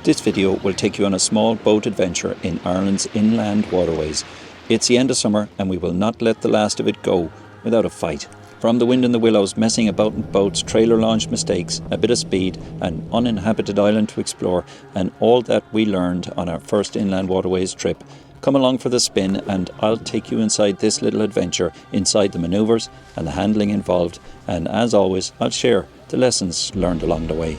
This video will take you on a small boat adventure in Ireland's inland waterways. It's the end of summer and we will not let the last of it go without a fight. From the wind and the willows, messing about in boats, trailer launch mistakes, a bit of speed, an uninhabited island to explore, and all that we learned on our first inland waterways trip. Come along for the spin and I'll take you inside this little adventure, inside the manoeuvres and the handling involved, and as always I'll share the lessons learned along the way.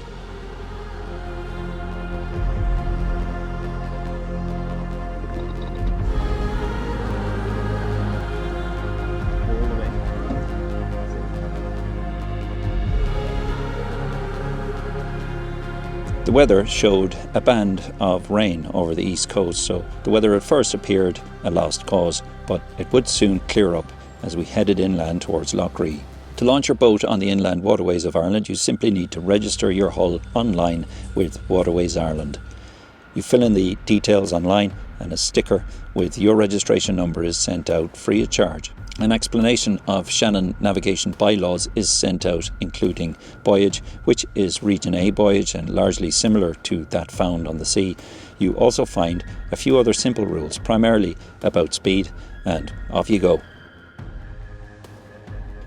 The weather showed a band of rain over the east coast, so the weather at first appeared a lost cause, but it would soon clear up as we headed inland towards Lough Lee. To launch your boat on the inland waterways of Ireland, you simply need to register your hull online with Waterways Ireland. You fill in the details online and a sticker with your registration number is sent out free of charge. An explanation of Shannon navigation bylaws is sent out, including buoyage, which is Region A buoyage and largely similar to that found on the sea. You also find a few other simple rules, primarily about speed, and off you go.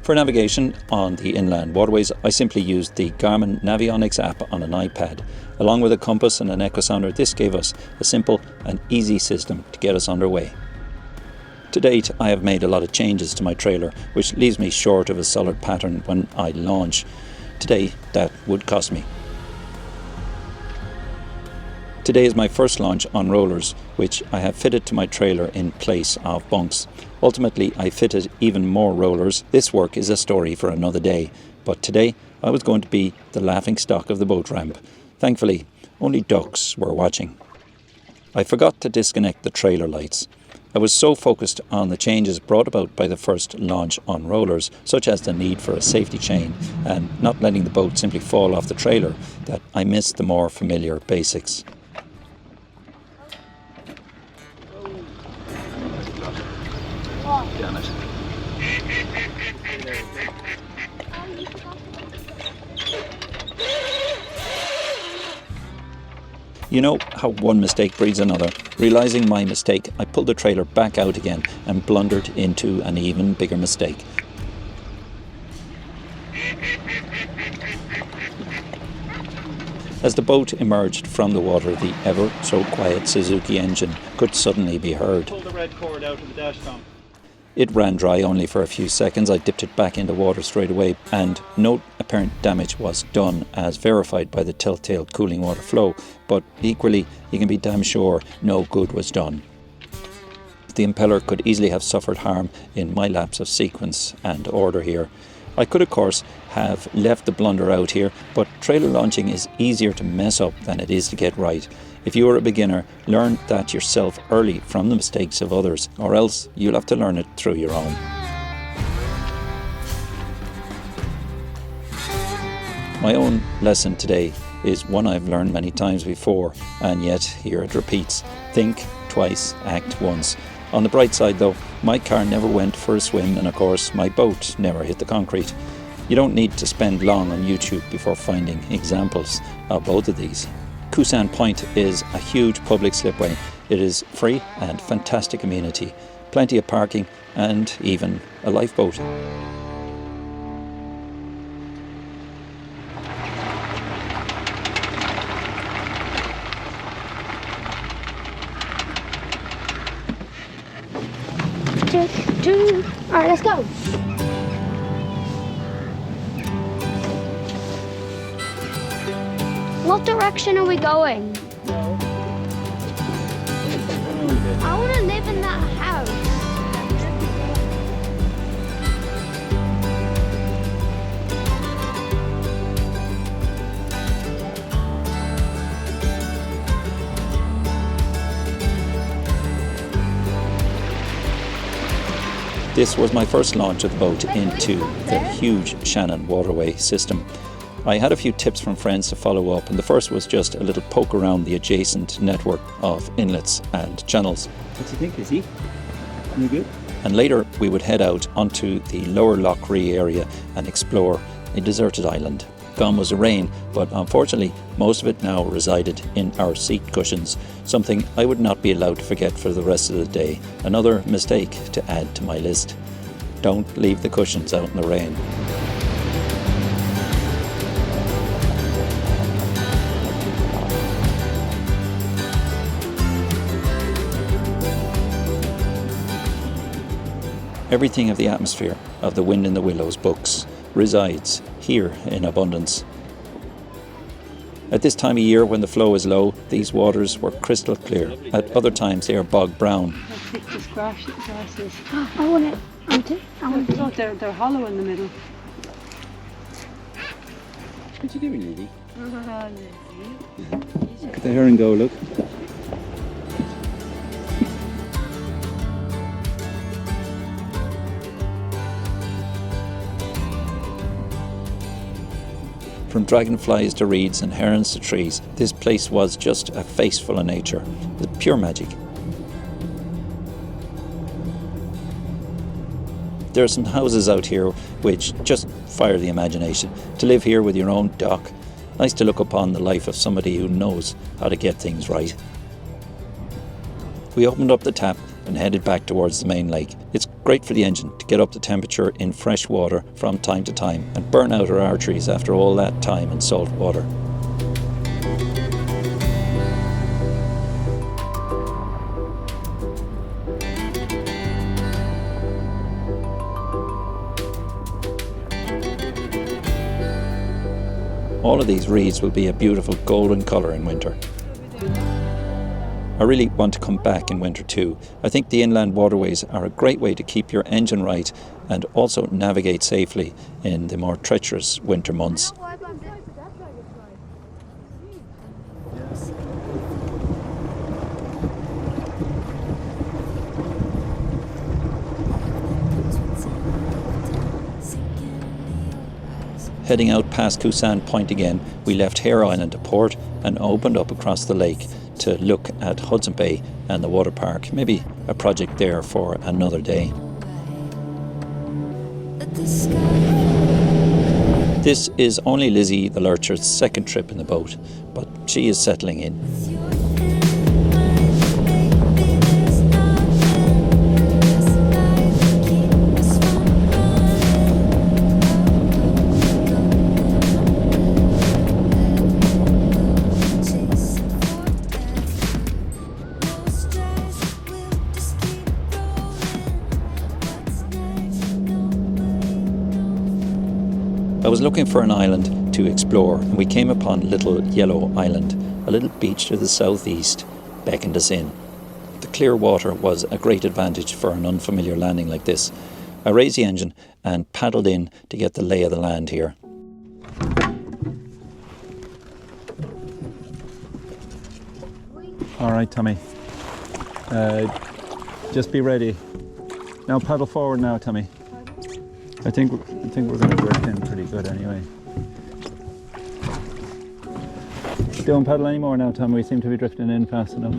For navigation on the inland waterways, I simply used the Garmin Navionics app on an iPad. Along with a compass and an echo sounder, this gave us a simple and easy system to get us underway. To date, I have made a lot of changes to my trailer, which leaves me short of a solid pattern when I launch. Today, that would cost me. Today is my first launch on rollers, which I have fitted to my trailer in place of bunks. Ultimately, I fitted even more rollers. This work is a story for another day, but today I was going to be the laughing stock of the boat ramp. Thankfully, only ducks were watching. I forgot to disconnect the trailer lights. I was so focused on the changes brought about by the first launch on rollers, such as the need for a safety chain and not letting the boat simply fall off the trailer, that I missed the more familiar basics. Damn it. You know how one mistake breeds another. Realising my mistake, I pulled the trailer back out again and blundered into an even bigger mistake. As the boat emerged from the water, the ever so quiet Suzuki engine could suddenly be heard. Pull the red cord out of the dash cam. It ran dry only for a few seconds. I dipped it back into water straight away and no apparent damage was done, as verified by the telltale cooling water flow, but equally you can be damn sure no good was done. The impeller could easily have suffered harm in my lapse of sequence and order here. I could of course have left the blunder out here, but trailer launching is easier to mess up than it is to get right. If you are a beginner, learn that yourself early from the mistakes of others, or else you'll have to learn it through your own. My own lesson today is one I've learned many times before, and yet here it repeats. Think twice, act once. On the bright side though, my car never went for a swim, and of course my boat never hit the concrete. You don't need to spend long on YouTube before finding examples of both of these. Kusan Point is a huge public slipway. It is free and fantastic amenity, plenty of parking and even a lifeboat. Alright, let's go. What direction are we going? I want to live in that house. This was my first launch of the boat into the huge Shannon waterway system. I had a few tips from friends to follow up, and the first was just a little poke around the adjacent network of inlets and channels. What do you think, is he? You good? And later we would head out onto the lower Lough Lee area and explore a deserted island. Gone was the rain, but unfortunately most of it now resided in our seat cushions, something I would not be allowed to forget for the rest of the day. Another mistake to add to my list. Don't leave the cushions out in the rain. Everything of the atmosphere of the Wind in the Willows books resides here in abundance. At this time of year when the flow is low, these waters were crystal clear. At other times they are bog brown. How thick this grass is. I want it. I want it. Oh, they're hollow in the middle. What you doing, Lily? Lizzie. Look at the herring go, look. From dragonflies to reeds and herons to trees, this place was just a face full of nature. It's pure magic. There are some houses out here which just fire the imagination. To live here with your own dock, nice to look upon the life of somebody who knows how to get things right. We opened up the tap and headed back towards the main lake. It's great for the engine to get up the temperature in fresh water from time to time and burn out our arteries after all that time in salt water. All of these reeds will be a beautiful golden colour in winter. I really want to come back in winter too. I think the inland waterways are a great way to keep your engine right and also navigate safely in the more treacherous winter months. Heading out past Kusan Point again, we left Hare Island to port and opened up across the lake to look at Hudson Bay and the water park. Maybe a project there for another day. This is only Lizzie the Lurcher's second trip in the boat, but she is settling in. I was looking for an island to explore and we came upon Little Yellow Island. A little beach to the southeast beckoned us in. The clear water was a great advantage for an unfamiliar landing like this. I raised the engine and paddled in to get the lay of the land here. All right, Tommy. Just be ready. Now paddle forward now, Tommy. I think we're going to drift in pretty good anyway. Don't paddle anymore now, Tommy. We seem to be drifting in fast enough.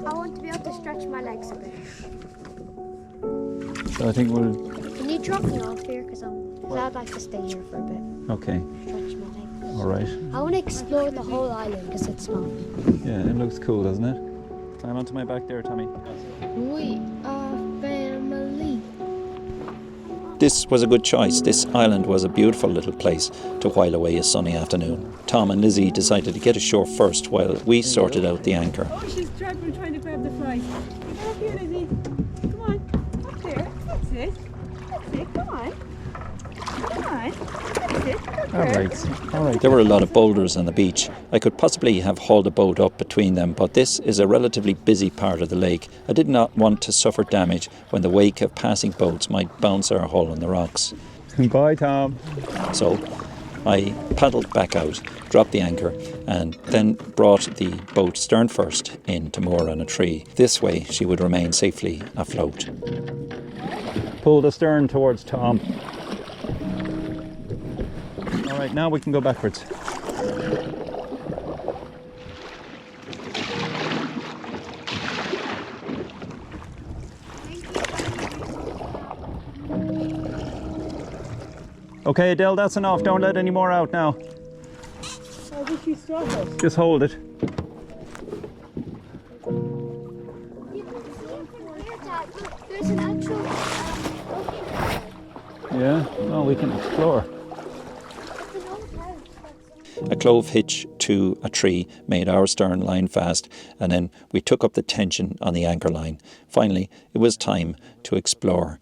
I want to be able to stretch my legs a bit. So I think we'll... Can you drop me off here? Because I'd like to stay here for a bit. Okay. Stretch my legs. All right. I want to explore the whole island because it's not. Yeah, it looks cool, doesn't it? Climb onto my back there, Tommy. We are family. This was a good choice. This island was a beautiful little place to while away a sunny afternoon. Tom and Lizzie decided to get ashore first while we sorted out the anchor. Oh, she's trying to grab the fly. Get up here, Lizzie. Come on. Up there. That's it. That's it. Come on. Come on. That's it. All right. All right. There were a lot of boulders on the beach. I could possibly have hauled a boat up between them, but this is a relatively busy part of the lake. I did not want to suffer damage when the wake of passing boats might bounce our hull on the rocks. Bye, Tom. So I paddled back out, dropped the anchor, and then brought the boat stern first in to moor on a tree. This way she would remain safely afloat. Pull the stern towards Tom. All right, now we can go backwards. Okay, Adele, that's enough. Don't let any more out now. I think you stop it. Just hold it. You can see from here, Dad. Look, there's an actual ocean. Yeah, well, we can explore. It's an old house. A clove hitch to a tree made our stern line fast, and then we took up the tension on the anchor line. Finally, it was time to explore.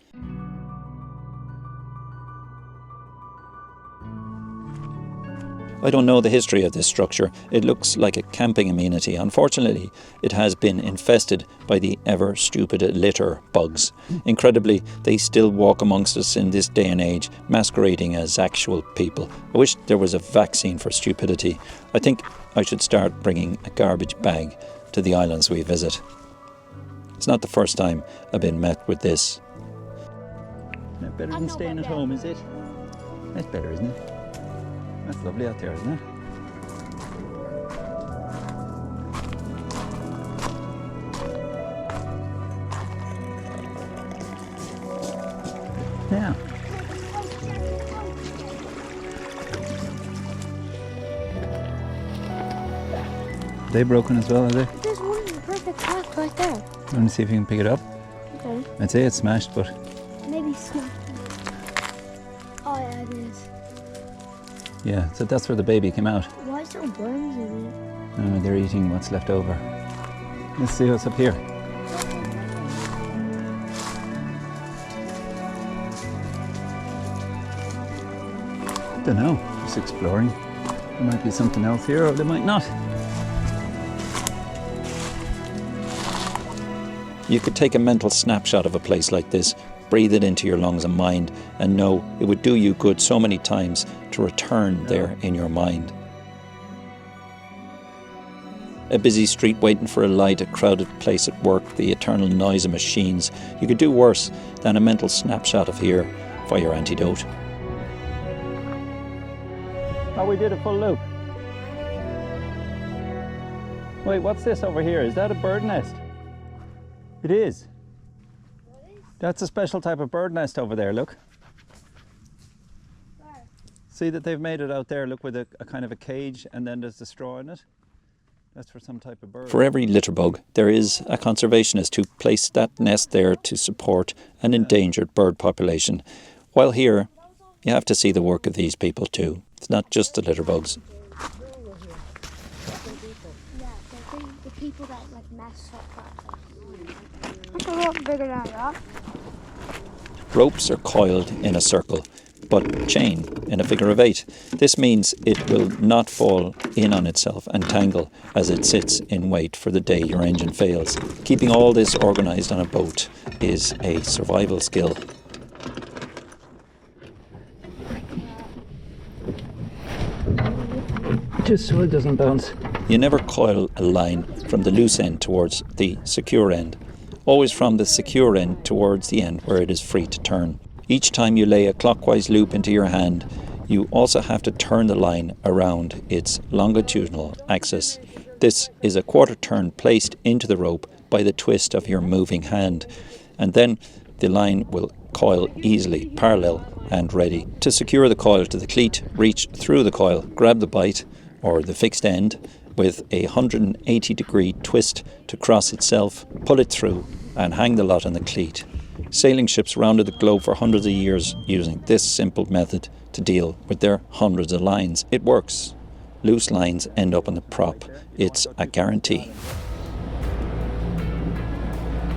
I don't know the history of this structure. It looks like a camping amenity. Unfortunately, it has been infested by the ever stupid litter bugs. Incredibly, they still walk amongst us in this day and age, masquerading as actual people. I wish there was a vaccine for stupidity. I think I should start bringing a garbage bag to the islands we visit. It's not the first time I've been met with this. Not better than staying at home, is it? That's better, isn't it? That's lovely out there, isn't it? Yeah. Are they broken as well, are they? There's one in the perfect path right there. Want to see if you can pick it up? Okay. I'd say it's smashed, but Maybe smack. Oh yeah, it is. yeah, so that's where the baby came out. Why is there worms in it? Oh, they're eating what's left over. Let's see what's up here. Don't know, just exploring. There might be something else here, or there might not. You could take a mental snapshot of a place like this, breathe it into your lungs and mind, and know it would do you good so many times to return there in your mind. A busy street waiting for a light, a crowded place at work, the eternal noise of machines. You could do worse than a mental snapshot of here for your antidote. Oh, we did a full loop. Wait, what's this over here? Is that a bird nest? It is. That's a special type of bird nest over there, look. Where? See that they've made it out there, look, with a kind of a cage, and then there's the straw in it. That's for some type of bird. For every litterbug, there is a conservationist who placed that nest there to support an endangered bird population. While here, you have to see the work of these people too. It's not just the litterbugs. Yeah, the people that like mess up that. That's a lot bigger than that. Ropes are coiled in a circle, but chain in a figure of 8. This means it will not fall in on itself and tangle as it sits in wait for the day your engine fails. Keeping all this organised on a boat is a survival skill. Just so it doesn't bounce. You never coil a line from the loose end towards the secure end. Always from the secure end towards the end where it is free to turn. Each time you lay a clockwise loop into your hand, you also have to turn the line around its longitudinal axis. This is a quarter turn placed into the rope by the twist of your moving hand, and then the line will coil easily, parallel and ready. To secure the coil to the cleat, reach through the coil, grab the bight or the fixed end with a 180-degree twist to cross itself, pull it through and hang the lot on the cleat. Sailing ships rounded the globe for hundreds of years using this simple method to deal with their hundreds of lines. It works. Loose lines end up on the prop. It's a guarantee.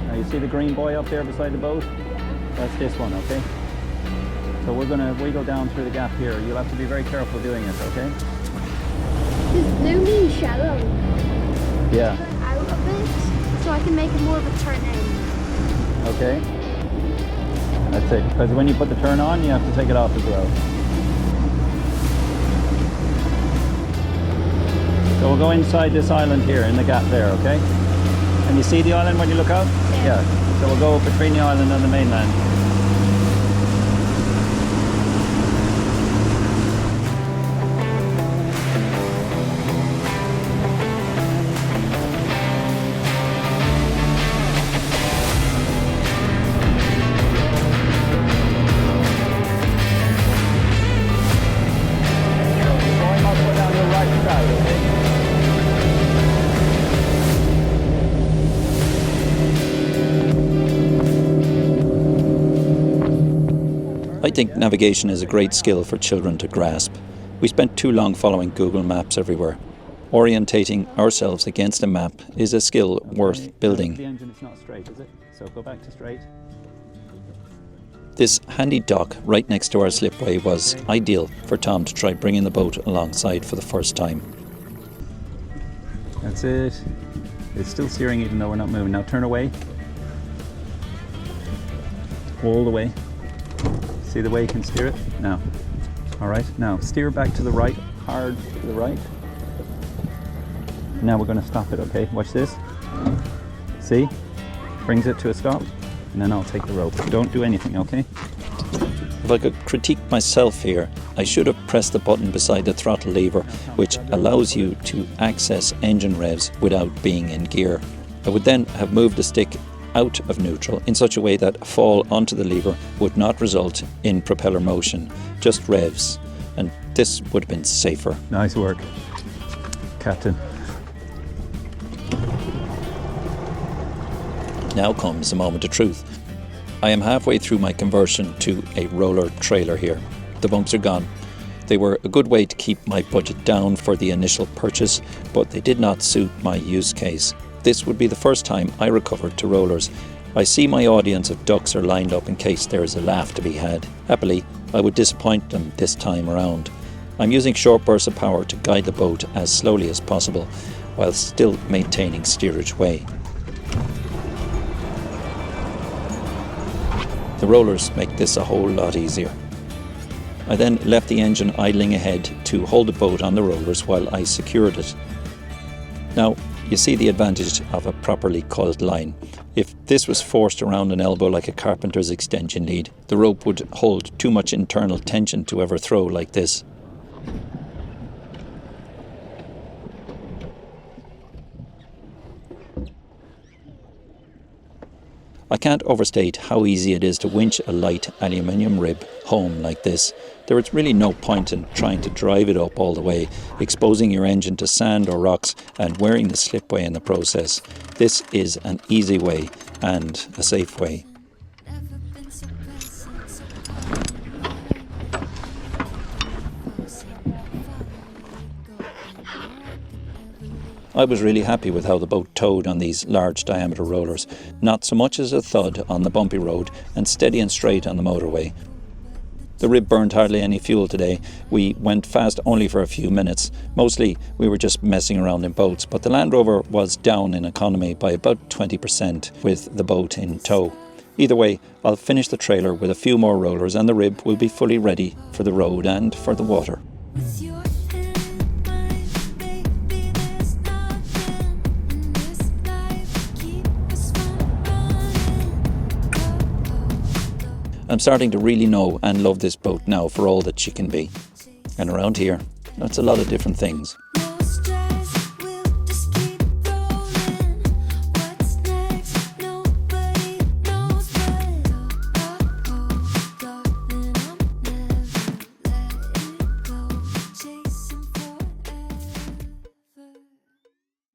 Now you see the green buoy up there beside the boat? That's this one, okay? So we're going to wiggle down through the gap here. You'll have to be very careful doing it, okay? Is Lough Lee shallow? Yeah. Out a bit, so I can make it more of a turn in. Okay. That's it. Because when you put the turn on, you have to take it off as well. So we'll go inside this island here in the gap there, okay? And you see the island when you look out? Yeah. So we'll go between the island and the mainland. I think navigation is a great skill for children to grasp. We spent too long following Google Maps everywhere. Orientating ourselves against a map is a skill worth building. The engine is not straight, is it? So go back to straight. This handy dock right next to our slipway was ideal for Tom to try bringing the boat alongside for the first time. That's it. It's still steering even though we're not moving. Now turn away. All the way. See the way you can steer it? Now. Alright, now steer back to the right, hard to the right. Now we're going to stop it, okay? Watch this. See? Brings it to a stop, and then I'll take the rope. Don't do anything, okay? If I could critique myself here, I should have pressed the button beside the throttle lever, which allows you to access engine revs without being in gear. I would then have moved the stick out of neutral in such a way that a fall onto the lever would not result in propeller motion, just revs, and this would have been safer. Nice work, Captain. Now comes the moment of truth. I am halfway through my conversion to a roller trailer here. The bumps are gone. They were a good way to keep my budget down for the initial purchase, but they did not suit my use case. This would be the first time I recovered to rollers. I see my audience of ducks are lined up in case there is a laugh to be had. Happily, I would disappoint them this time around. I'm using short bursts of power to guide the boat as slowly as possible, while still maintaining steerage way. The rollers make this a whole lot easier. I then left the engine idling ahead to hold the boat on the rollers while I secured it. Now, you see the advantage of a properly coiled line. If this was forced around an elbow like a carpenter's extension lead, the rope would hold too much internal tension to ever throw like this. I can't overstate how easy it is to winch a light aluminium rib home like this. There is really no point in trying to drive it up all the way, exposing your engine to sand or rocks and wearing the slipway in the process. This is an easy way and a safe way. I was really happy with how the boat towed on these large diameter rollers, not so much as a thud on the bumpy road and steady and straight on the motorway. The rib burned hardly any fuel today. We went fast only for a few minutes. Mostly we were just messing around in boats, but the Land Rover was down in economy by about 20% with the boat in tow. Either way, I'll finish the trailer with a few more rollers and the rib will be fully ready for the road and for the water. I'm starting to really know and love this boat now for all that she can be. And around here, that's a lot of different things.